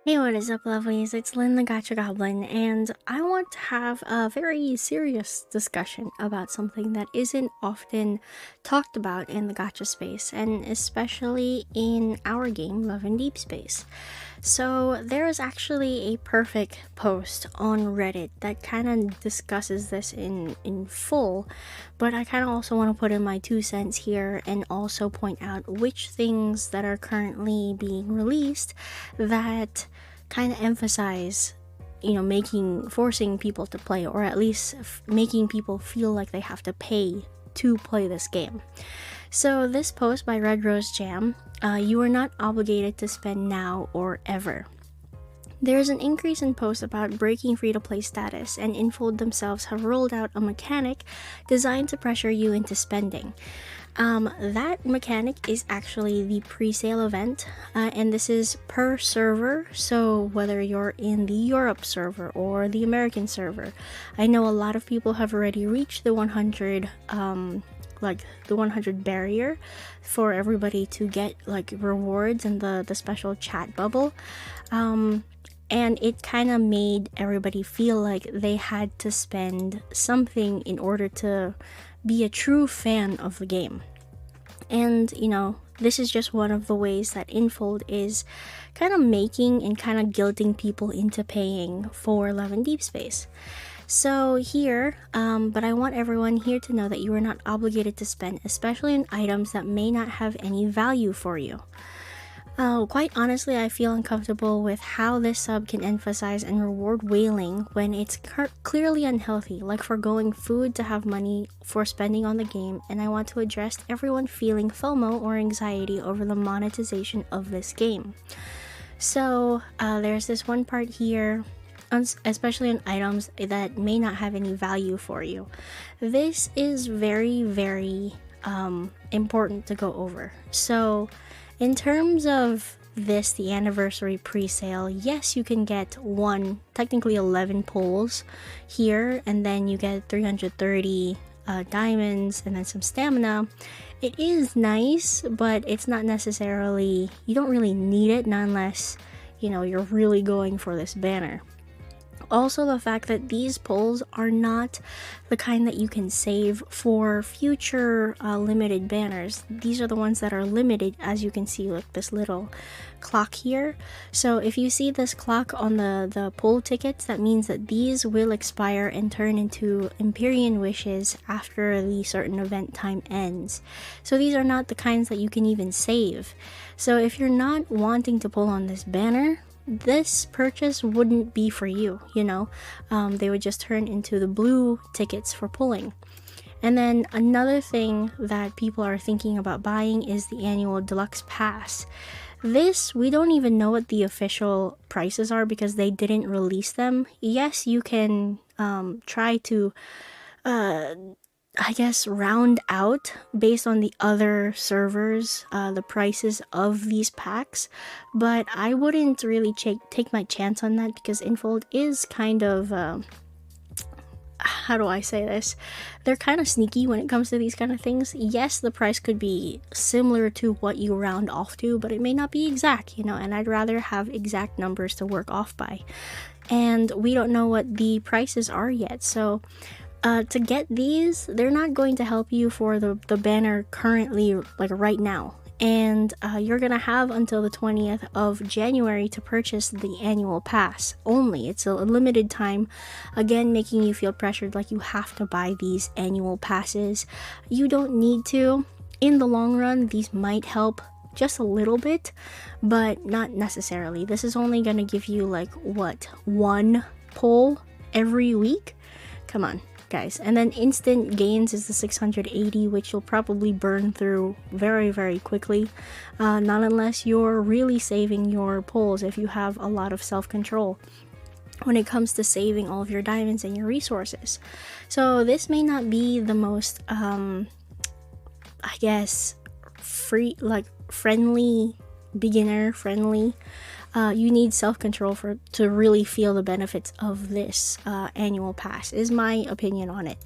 Hey, what is up, lovelies? It's Lynn the Gacha Goblin, and I want to have a very serious discussion about something that isn't often talked about in the gacha space, and especially in our game, Love and Deepspace. So, there is actually a perfect post on Reddit that kind of discusses this in full, but I kind of also want to put in my 2 cents here and also point out which things that are currently being released that kind of emphasize forcing people to play, or at least making people feel like they have to pay to play this game. So this post by Red Rose Jam, you are not obligated to spend now or ever. There's an increase in posts about breaking free-to-play status, and Infold themselves have rolled out a mechanic designed to pressure you into spending. That mechanic is actually the pre-sale event, and this is per server, so whether you're in the Europe server or the American server. I know a lot of people have already reached the 100 the 100 barrier for everybody to get like rewards and the special chat bubble. And it kind of made everybody feel like they had to spend something in order to be a true fan of the game. And this is just one of the ways that Infold is kind of making and kind of guilting people into paying for Love and Deepspace. So here, but I want everyone here to know that you are not obligated to spend, especially in items that may not have any value for you. Quite honestly, I feel uncomfortable with how this sub can emphasize and reward whaling when it's clearly unhealthy, like foregoing food to have money for spending on the game, and I want to address everyone feeling FOMO or anxiety over the monetization of this game. So, there's this one part here, especially on items that may not have any value for you. This is very, very important to go over. So, in terms of this, the anniversary pre-sale, yes, you can get technically 11 pulls here, and then you get 330 diamonds and then some stamina. It is nice, but it's not necessarily, you don't really need it, not unless, you're really going for this banner. Also, the fact that these pulls are not the kind that you can save for future limited banners. These are the ones that are limited, as you can see, like this little clock here. So if you see this clock on the pull tickets, that means that these will expire and turn into Empyrean wishes after the certain event time ends. So these are not the kinds that you can even save. So if you're not wanting to pull on this banner, this purchase wouldn't be for you, they would just turn into the blue tickets for pulling. And then another thing that people are thinking about buying is the annual deluxe pass. This, we don't even know what the official prices are because they didn't release them. Yes, you can try to round out based on the other servers the prices of these packs, but I wouldn't really take my chance on that because Infold is kind of how do I say this? They're kind of sneaky when it comes to these kind of things. Yes, the price could be similar to what you round off to, but it may not be exact, and I'd rather have exact numbers to work off by. And we don't know what the prices are yet, so to get these, they're not going to help you for the banner currently, like right now. And you're gonna have until the 20th of January to purchase the annual pass only. It's a limited time, again making you feel pressured like you have to buy these annual passes. You don't need to. In the long run, these might help just a little bit, but not necessarily. This is only gonna give you like one pull every week. Come on, guys. And then instant gains is the 680, which you'll probably burn through very, very quickly, not unless you're really saving your pulls if you have a lot of self-control when it comes to saving all of your diamonds and your resources. So this may not be the most beginner friendly. You need self-control to really feel the benefits of this annual pass, is my opinion on it.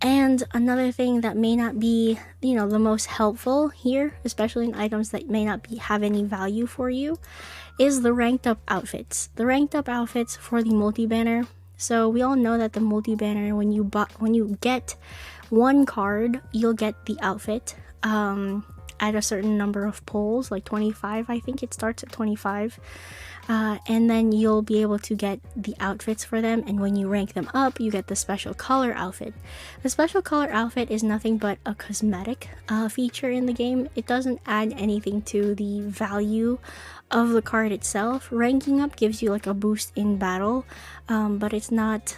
And another thing that may not be, the most helpful here, especially in items that may not have any value for you, is the ranked up outfits. The ranked up outfits for the multi-banner. So we all know that the multi-banner, when you get one card, you'll get the outfit at a certain number of pulls, like 25. I think it starts at 25. And then you'll be able to get the outfits for them, and when you rank them up, you get the special color outfit. The special color outfit is nothing but a cosmetic feature in the game. It doesn't add anything to the value of the card itself. Ranking up gives you like a boost in battle, but it's not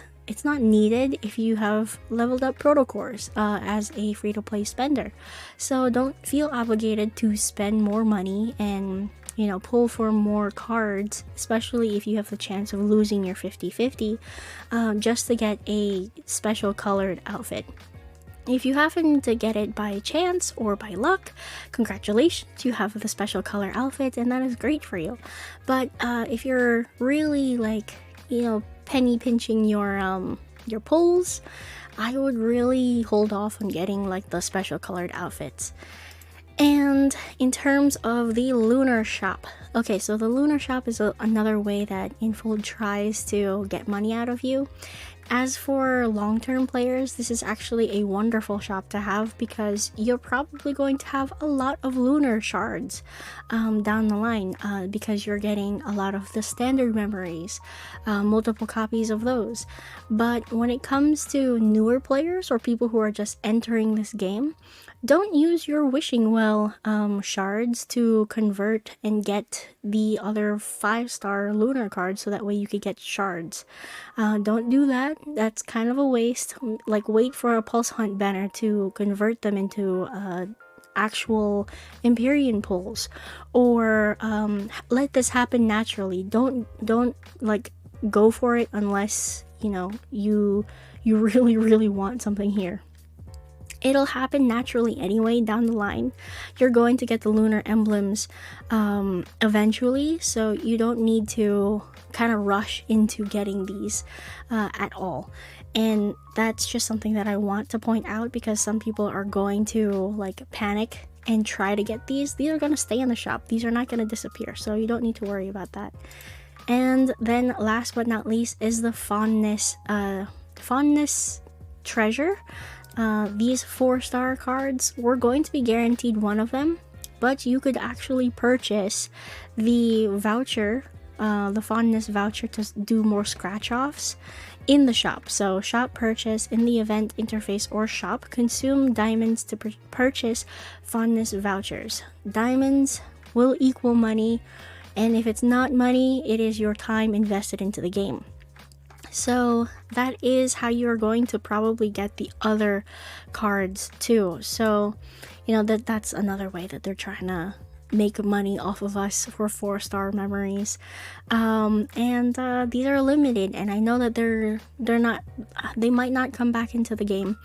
needed if you have leveled up protocors as a free-to-play spender. So don't feel obligated to spend more money and pull for more cards, especially if you have the chance of losing your 50-50 just to get a special colored outfit. If you happen to get it by chance or by luck, congratulations, you have the special color outfit, and that is great for you. But if you're really penny pinching your pulls, I would really hold off on getting like the special colored outfits. And in terms of the Lunar Shop, okay, so the Lunar Shop is another way that Infold tries to get money out of you. As for long-term players, this is actually a wonderful shop to have because you're probably going to have a lot of lunar shards down the line because you're getting a lot of the standard memories, multiple copies of those. But when it comes to newer players or people who are just entering this game, don't use your wishing well shards to convert and get the other 5-star lunar cards so that way you could get shards. Don't do that. That's kind of a waste. Like, wait for a pulse hunt banner to convert them into actual Empyrean pulls, or let this happen naturally. Don't like go for it unless you really want something here. It'll happen naturally anyway down the line. You're going to get the lunar emblems eventually, so you don't need to kind of rush into getting these at all. And that's just something that I want to point out because some people are going to like panic and try to get these. These are going to stay in the shop. These are not going to disappear, so you don't need to worry about that. And then last but not least is the fondness treasure. These 4-star cards, we're going to be guaranteed one of them, but you could actually purchase the voucher, the fondness voucher, to do more scratch offs in the shop. So shop purchase in the event interface or shop, consume diamonds to purchase fondness vouchers. Diamonds will equal money, and if it's not money, it is your time invested into the game. So that is how you're going to probably get the other cards too. So that's another way that they're trying to make money off of us for 4-star memories. And these are limited, and I know that they might not come back into the game.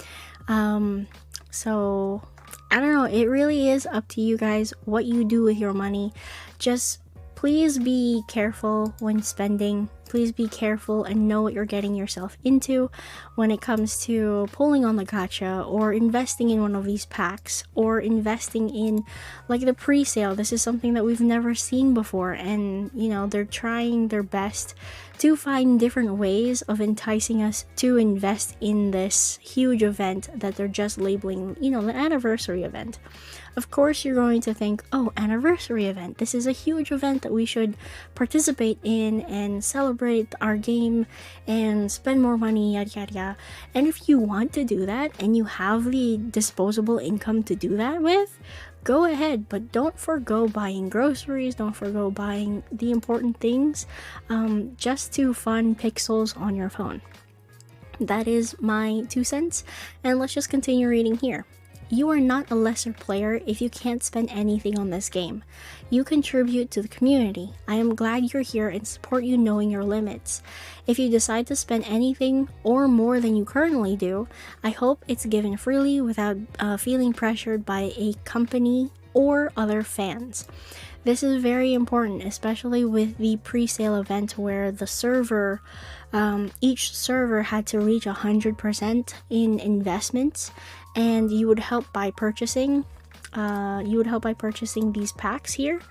So I don't know, it really is up to you guys what you do with your money. Just please be careful when spending. Please be careful and know what you're getting yourself into when it comes to pulling on the gacha or investing in one of these packs or investing in like the pre-sale. This is something that we've never seen before, and they're trying their best to find different ways of enticing us to invest in this huge event that they're just labeling, the anniversary event. Of course, you're going to think, oh, anniversary event. This is a huge event that we should participate in and celebrate our game and spend more money, yada, yada, yada. And if you want to do that and you have the disposable income to do that with, go ahead, but don't forgo buying groceries, don't forgo buying the important things just to fund pixels on your phone. That is my 2 cents, and let's just continue reading here. You are not a lesser player if you can't spend anything on this game. You contribute to the community. I am glad you're here and support you knowing your limits. If you decide to spend anything or more than you currently do, I hope it's given freely without feeling pressured by a company or other fans. This is very important, especially with the pre-sale event where the server, each server had to reach 100% in investments, and you would help by purchasing these packs here.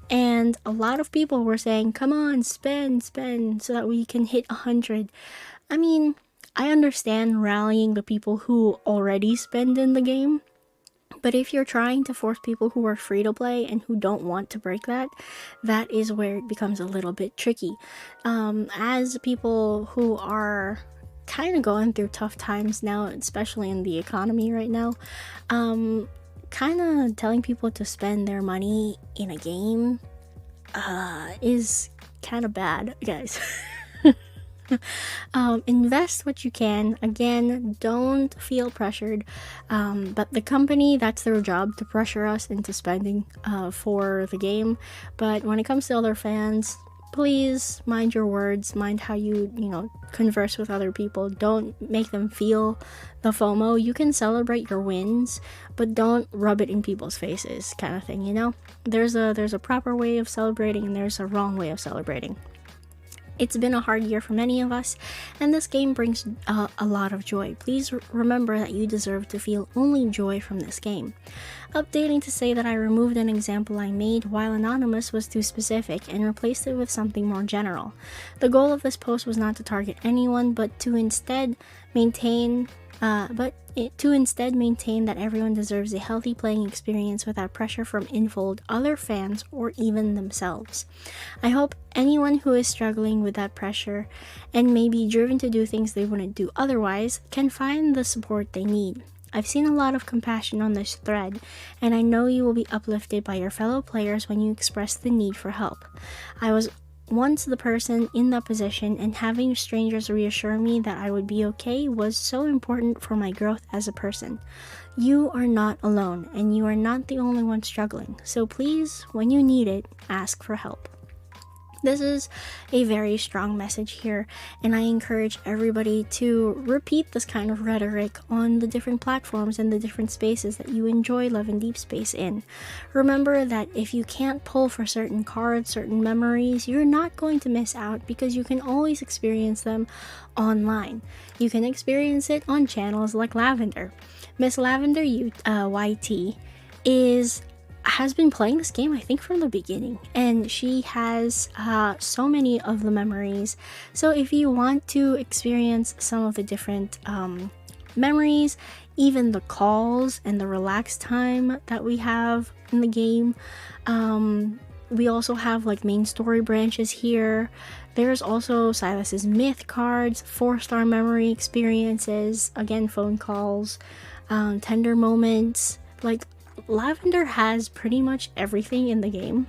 And a lot of people were saying, come on, spend, spend, so that we can hit 100. I mean, I understand rallying the people who already spend in the game, but if you're trying to force people who are free to play and who don't want to break that, that is where it becomes a little bit tricky. As people who are kind of going through tough times now, especially in the economy right now, kind of telling people to spend their money in a game is kind of bad, guys. Invest what you can. Again, don't feel pressured, but the company, that's their job to pressure us into spending for the game. But when it comes to other fans, please mind your words, mind how you converse with other people. Don't make them feel the FOMO. You can celebrate your wins, but don't rub it in people's faces, kind of thing. There's a proper way of celebrating and there's a wrong way of celebrating. It's been a hard year for many of us, and this game brings a lot of joy. Please remember that you deserve to feel only joy from this game. Updating to say that I removed an example I made while anonymous was too specific and replaced it with something more general. The goal of this post was not to target anyone, but to instead maintain that everyone deserves a healthy playing experience without pressure from involved other fans or even themselves. I hope anyone who is struggling with that pressure and may be driven to do things they wouldn't do otherwise can find the support they need. I've seen a lot of compassion on this thread, and I know you will be uplifted by your fellow players when you express the need for help. I was once the person in that position, and having strangers reassure me that I would be okay was so important for my growth as a person. You are not alone, and you are not the only one struggling, so please, when you need it, ask for help. This is a very strong message here, and I encourage everybody to repeat this kind of rhetoric on the different platforms and the different spaces that you enjoy Love and Deepspace in. Remember that if you can't pull for certain cards, certain memories, you're not going to miss out because you can always experience them online. You can experience it on channels like Lavender. Miss Lavender YT has been playing this game, I think, from the beginning, and she has so many of the memories. So if you want to experience some of the different memories, even the calls and the relaxed time that we have in the game, we also have like main story branches here. There's also Silas's myth cards, 4-star memory experiences, again phone calls, tender moments. Like, Lavender has pretty much everything in the game.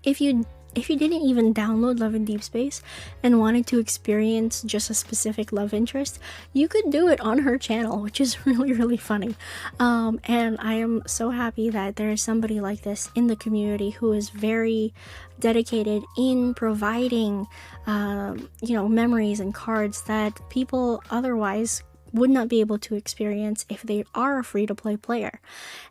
If you didn't even download Love and Deepspace and wanted to experience just a specific love interest, you could do it on her channel, which is really, really funny. And I am so happy that there is somebody like this in the community who is very dedicated in providing memories and cards that people otherwise would not be able to experience if they are a free-to-play player.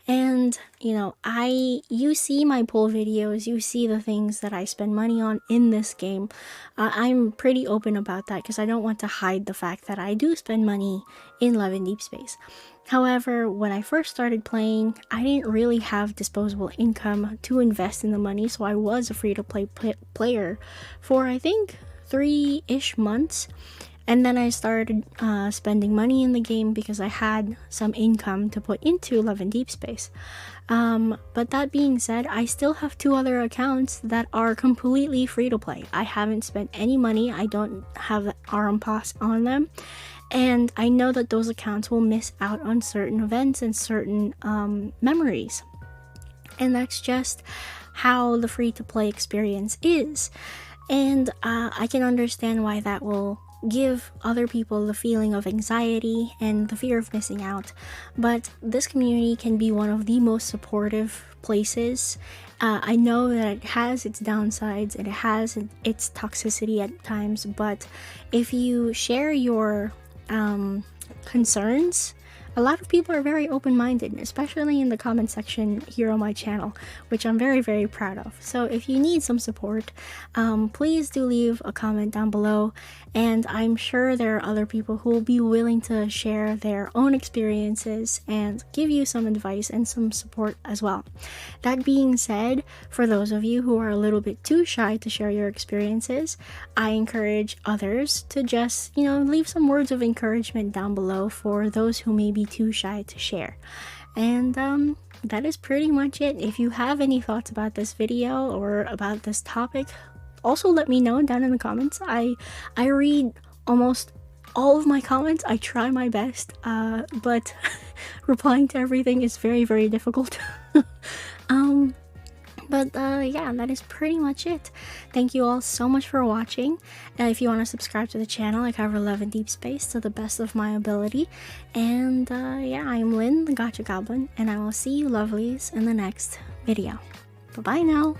And you see my poll videos, you see the things that I spend money on in this game. I'm pretty open about that because I don't want to hide the fact that I do spend money in Love and Deepspace. However, when I first started playing, I didn't really have disposable income to invest in the money, so I was a free-to-play player for, I think, 3-ish months. And then I started spending money in the game because I had some income to put into Love and Deepspace. But that being said, I still have 2 other accounts that are completely free to play. I haven't spent any money. I don't have RM Pass on them. And I know that those accounts will miss out on certain events and certain memories. And that's just how the free to play experience is. And I can understand why that will give other people the feeling of anxiety and the fear of missing out, but this community can be one of the most supportive places. I know that it has its downsides and it has its toxicity at times, but if you share your concerns a lot of people are very open-minded, especially in the comment section here on my channel, which I'm very, very proud of. So if you need some support, please do leave a comment down below, and I'm sure there are other people who will be willing to share their own experiences and give you some advice and some support as well. That being said, for those of you who are a little bit too shy to share your experiences, I encourage others to just, leave some words of encouragement down below for those who may be too shy to share. And that is pretty much it. If you have any thoughts about this video or about this topic, also let me know down in the comments. I read almost all of my comments. I try my best, but replying to everything is very, very difficult. Yeah, that is pretty much it. Thank you all so much for watching. If you want to subscribe to the channel, I cover love and deep space to the best of my ability. And yeah, I'm Lynn, the Gacha Goblin, and I will see you lovelies in the next video. Bye-bye now.